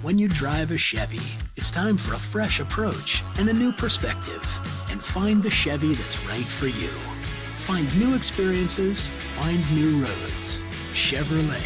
When you drive a Chevy, it's time for a fresh approach and a new perspective. And find the Chevy that's right for you. Find new experiences, find new roads. Chevrolet.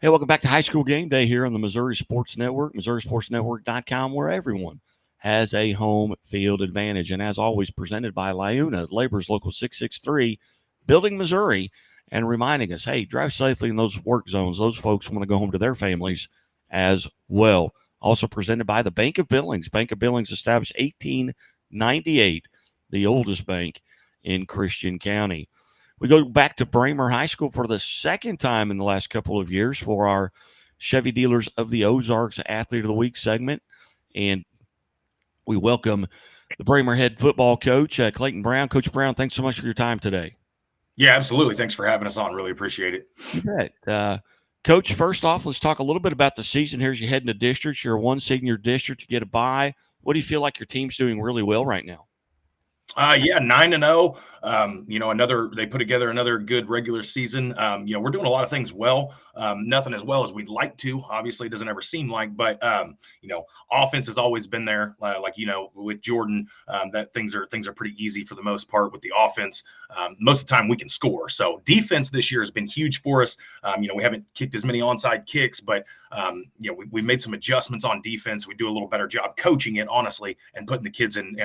Hey, welcome back to High School Game Day here on the Missouri Sports Network, MissouriSportsNetwork.com, where everyone has a home field advantage. And as always, presented by Liuna, Labor's Local 663, Building Missouri, and reminding us, hey, drive safely in those work zones. Those folks want to go home to their families as well. Also presented by the Bank of Billings. Bank of Billings established 1898, the oldest bank in Christian County. We go back to Braymer High School for the second time in the last couple of years for our Chevy Dealers of the Ozarks Athlete of the Week segment. And we welcome the Braymer head football coach, Clayton Brown. Coach Brown, thanks so much for your time today. Yeah, absolutely. Thanks for having us on. Really appreciate it. You bet. Coach, first off, let's talk a little bit about the season here as you head into districts. You're one seed in your district. You get a bye. What do you feel like your team's doing really well right now? Yeah, 9-0. They put together another good regular season. We're doing a lot of things well. Nothing as well as we'd like to. Obviously, it doesn't ever seem like, but offense has always been there. With Jordan, that things are pretty easy for the most part with the offense. Most of the time, we can score. So defense this year has been huge for us. We haven't kicked as many onside kicks, but we made some adjustments on defense. We do a little better job coaching it, honestly, and putting the kids in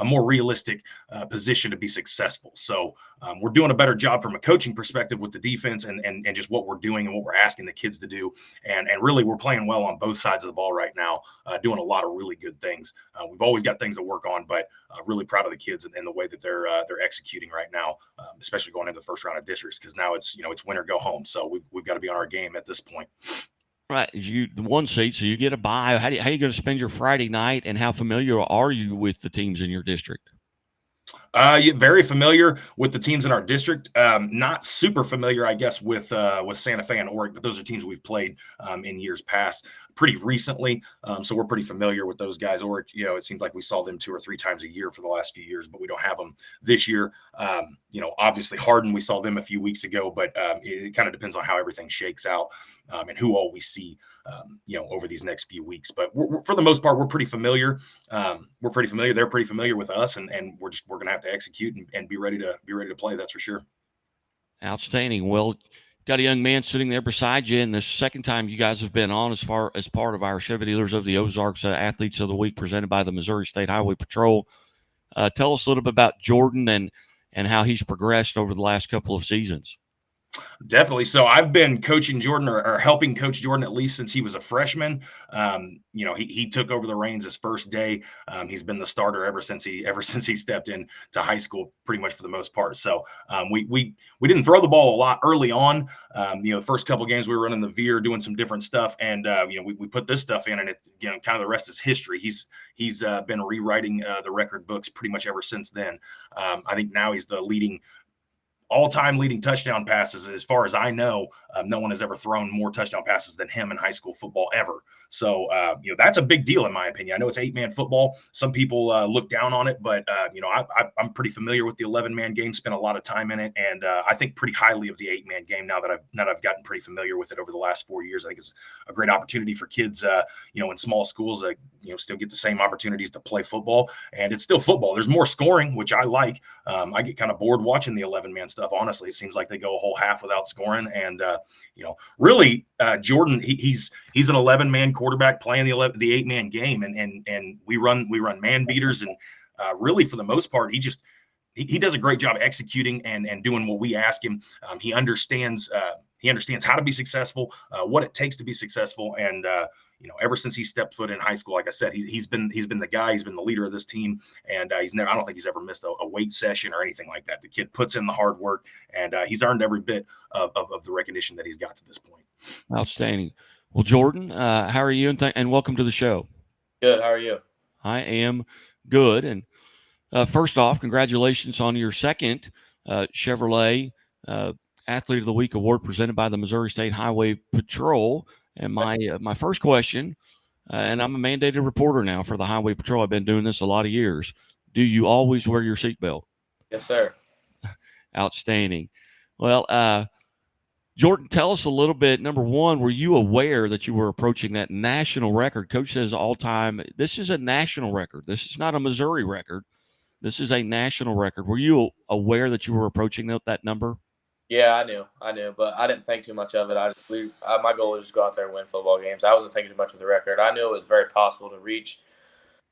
a more realistic position to be successful. So we're doing a better job from a coaching perspective with the defense and just what we're doing and what we're asking the kids to do. And really, we're playing well on both sides of the ball right now, doing a lot of really good things. We've always got things to work on, but really proud of the kids and the way that they're executing right now, especially going into the first round of districts, because now it's win or go home. So we've got to be on our game at this point. Right, the one seat, so you get a bye. How are you going to spend your Friday night, and how familiar are you with the teams in your district? Very familiar with the teams in our district. Not super familiar, I guess, with Santa Fe and Oric, but those are teams we've played in years past pretty recently. So we're pretty familiar with those guys. Oric, it seems like we saw them 2 or 3 times a year for the last few years, but we don't have them this year. Obviously Hardin, we saw them a few weeks ago, but it kind of depends on how everything shakes out and who all we see, over these next few weeks. But for the most part, we're pretty familiar. We're pretty familiar. They're pretty familiar with us, and we're going to have to execute and be ready to play. That's for sure. Outstanding. Well, got a young man sitting there beside you, and the second time you guys have been on as part of our Chevy Dealers of the Ozarks Athletes of the Week presented by the Missouri State Highway Patrol. Tell us a little bit about Jordan and how he's progressed over the last couple of seasons. Definitely. So I've been coaching Jordan or helping coach Jordan at least since he was a freshman. He took over the reins his first day. He's been the starter ever since he stepped in to high school, pretty much for the most part. So we didn't throw the ball a lot early on. The first couple of games we were running the veer, doing some different stuff, and we put this stuff in, and it kind of the rest is history. He's been rewriting the record books pretty much ever since then. I think now he's the all-time leading touchdown passes. As far as I know, no one has ever thrown more touchdown passes than him in high school football ever. So, that's a big deal in my opinion. I know it's 8-man football. Some people look down on it, but, I'm pretty familiar with the 11-man game, spent a lot of time in it, and I think pretty highly of the 8-man game now that I've gotten pretty familiar with it over the last 4 years. I think it's a great opportunity for kids, in small schools that, still get the same opportunities to play football, and it's still football. There's more scoring, which I like. I get kind of bored watching the 11-man stuff. Honestly, it seems like they go a whole half without scoring, and really, Jordan, he's an 11-man quarterback playing the 8-man game, and we run man beaters, and really for the most part, he does a great job executing and doing what we ask him. He understands how to be successful, what it takes to be successful, and ever since he stepped foot in high school, like I said, he's been the guy. He's been the leader of this team, and I don't think he's ever missed a weight session or anything like that. The kid puts in the hard work, and he's earned every bit of the recognition that he's got to this point. Outstanding. Well, Jordan, how are you? And welcome to the show. Good. How are you? I am good. And first off, congratulations on your second Chevrolet Athlete of the Week award presented by the Missouri State Highway Patrol. And my first question, and I'm a mandated reporter now for the Highway Patrol. I've been doing this a lot of years. Do you always wear your seatbelt? Yes, sir. Outstanding. Well, Jordan, tell us a little bit. Number one, were you aware that you were approaching that national record? Coach says all time. This is a national record. This is not a Missouri record. This is a national record. Were you aware that you were approaching that number? Yeah, I knew, but I didn't think too much of it. My goal was just go out there and win football games. I wasn't thinking too much of the record. I knew it was very possible to reach,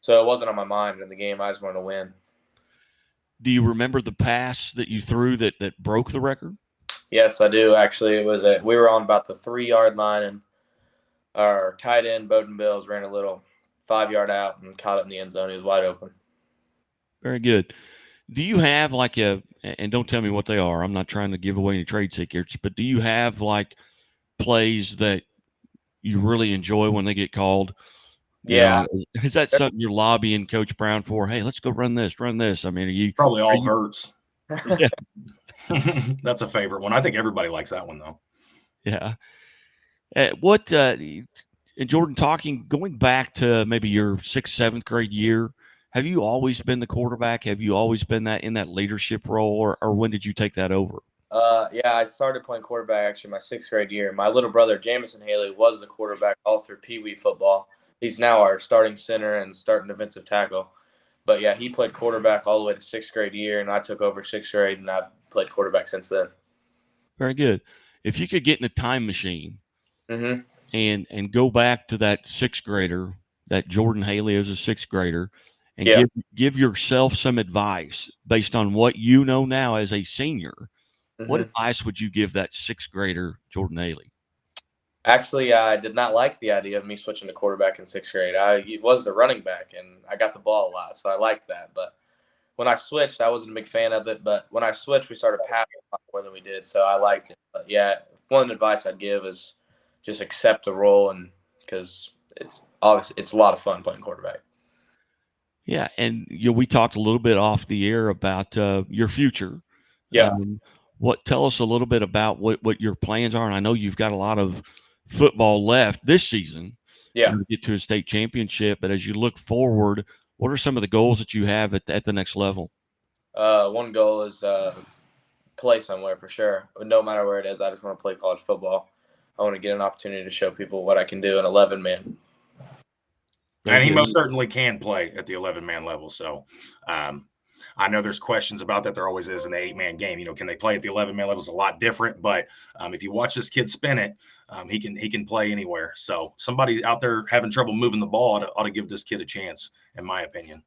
so it wasn't on my mind in the game. I just wanted to win. Do you remember the pass that you threw that broke the record? Yes, I do. Actually, we were on about the 3-yard line, and our tight end Bowden Bills ran a little 5-yard out and caught it in the end zone. He was wide open. Very good. Do you have like and don't tell me what they are, I'm not trying to give away any trade secrets, but do you have like plays that you really enjoy when they get called? Yeah. Is that something you're lobbying Coach Brown for? Hey, let's go run this. I mean, probably all verts. Yeah. That's a favorite one. I think everybody likes that one though. Yeah. And Jordan, going back to maybe your 6th, 7th grade year, have you always been the quarterback? Have you always been in that leadership role, or when did you take that over? Yeah, I started playing quarterback actually my 6th grade year. My little brother, Jamison Haley, was the quarterback all through Pee Wee football. He's now our starting center and starting defensive tackle. But yeah, he played quarterback all the way to 6th grade year, and I took over 6th grade, and I've played quarterback since then. Very good. If you could get in a time machine mm-hmm. and go back to that 6th grader, that Jordan Haley as a 6th grader, and give yourself some advice based on what you know now as a senior, what advice would you give that 6th grader, Jordan Haley? Actually, I did not like the idea of me switching to quarterback in 6th grade. I was the running back, and I got the ball a lot, so I liked that. But when I switched, I wasn't a big fan of it. But when I switched, we started passing a lot more than we did, so I liked it. But yeah, one advice I'd give is just accept the role, and because it's obviously it's a lot of fun playing quarterback. Yeah, and we talked a little bit off the air about your future. Yeah. Tell us a little bit about what your plans are, and I know you've got a lot of football left this season. Yeah. To get to a state championship, but as you look forward, what are some of the goals that you have at the next level? One goal is play somewhere for sure. No matter where it is, I just want to play college football. I want to get an opportunity to show people what I can do in 11-man. And he most certainly can play at the 11-man level. So I know there's questions about that. There always is in the 8-man game. Can they play at the 11-man level? It's a lot different. But if you watch this kid spin it, he can play anywhere. So somebody out there having trouble moving the ball ought to give this kid a chance, in my opinion.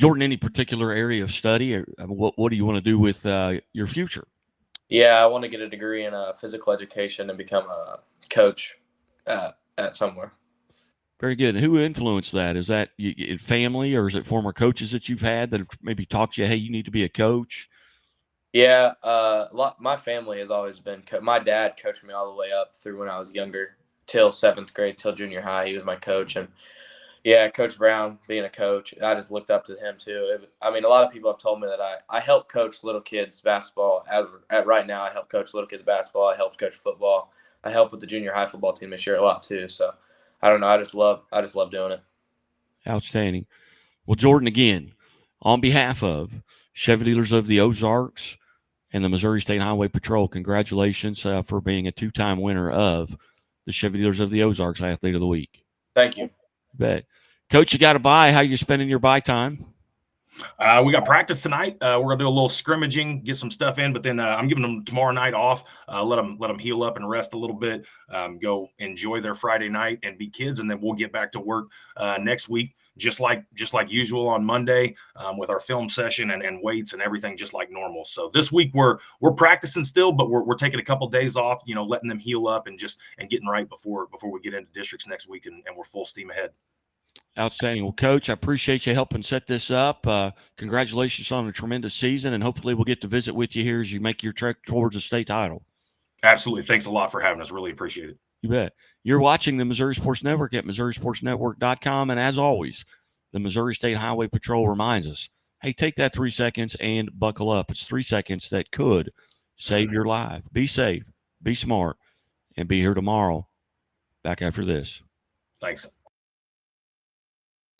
Jordan, any particular area of study, or what do you want to do with your future? Yeah, I want to get a degree in physical education and become a coach at somewhere. Very good. Who influenced that? Is that family, or is it former coaches that you've had that have maybe talked to you, hey, you need to be a coach? Yeah, my family has always been my dad coached me all the way up through when I was younger, till 7th grade, till junior high. He was my coach. And, yeah, Coach Brown being a coach, I just looked up to him too. A lot of people have told me that I help coach little kids basketball. Right now, I help coach little kids basketball. I help coach football. I help with the junior high football team this year a lot too. So, I don't know. I just love doing it. Outstanding. Well, Jordan, again, on behalf of Chevy Dealers of the Ozarks and the Missouri State Highway Patrol, congratulations for being a 2-time winner of the Chevy Dealers of the Ozarks Athlete of the Week. Thank you. Bet. Coach, you got a bye. How you spending your bye time? We got practice tonight. We're gonna do a little scrimmaging, get some stuff in, but then I'm giving them tomorrow night off. Let them heal up and rest a little bit. Go enjoy their Friday night and be kids, and then we'll get back to work next week, just like usual on Monday with our film session and weights and everything, just like normal. So this week we're practicing still, but we're taking a couple days off. Letting them heal up and getting right before we get into districts next week, and we're full steam ahead. Outstanding. Well, Coach, I appreciate you helping set this up. Congratulations on a tremendous season, and hopefully we'll get to visit with you here as you make your trek towards a state title. Absolutely. Thanks a lot for having us. Really appreciate it. You bet. You're watching the Missouri Sports Network at MissouriSportsNetwork.com, and as always, the Missouri State Highway Patrol reminds us, hey, take that 3 seconds and buckle up. It's 3 seconds that could save your life. Be safe, be smart, and be here tomorrow. Back after this. Thanks.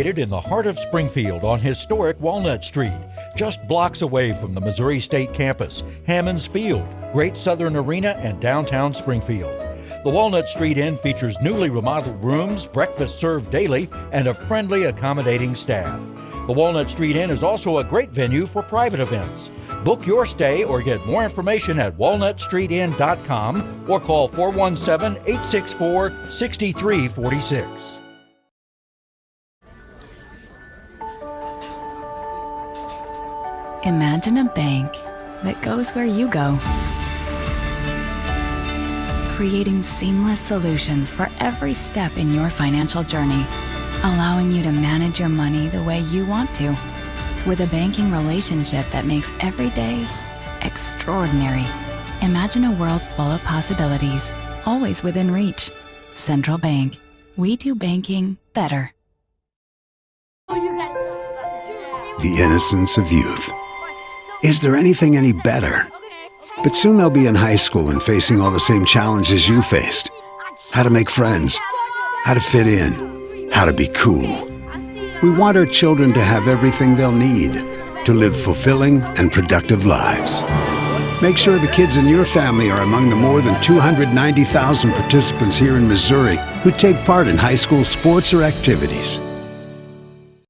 Located in the heart of Springfield on historic Walnut Street, just blocks away from the Missouri State Campus, Hammons Field, Great Southern Arena, and downtown Springfield. The Walnut Street Inn features newly remodeled rooms, breakfast served daily, and a friendly, accommodating staff. The Walnut Street Inn is also a great venue for private events. Book your stay or get more information at walnutstreetinn.com or call 417-864-6346. Imagine a bank that goes where you go, creating seamless solutions for every step in your financial journey, allowing you to manage your money the way you want to, with a banking relationship that makes every day extraordinary. Imagine a world full of possibilities, always within reach. Central Bank. We do banking better. The innocence of youth. Is there anything any better? But soon they'll be in high school and facing all the same challenges you faced. How to make friends, how to fit in, how to be cool. We want our children to have everything they'll need to live fulfilling and productive lives. Make sure the kids in your family are among the more than 290,000 participants here in Missouri who take part in high school sports or activities.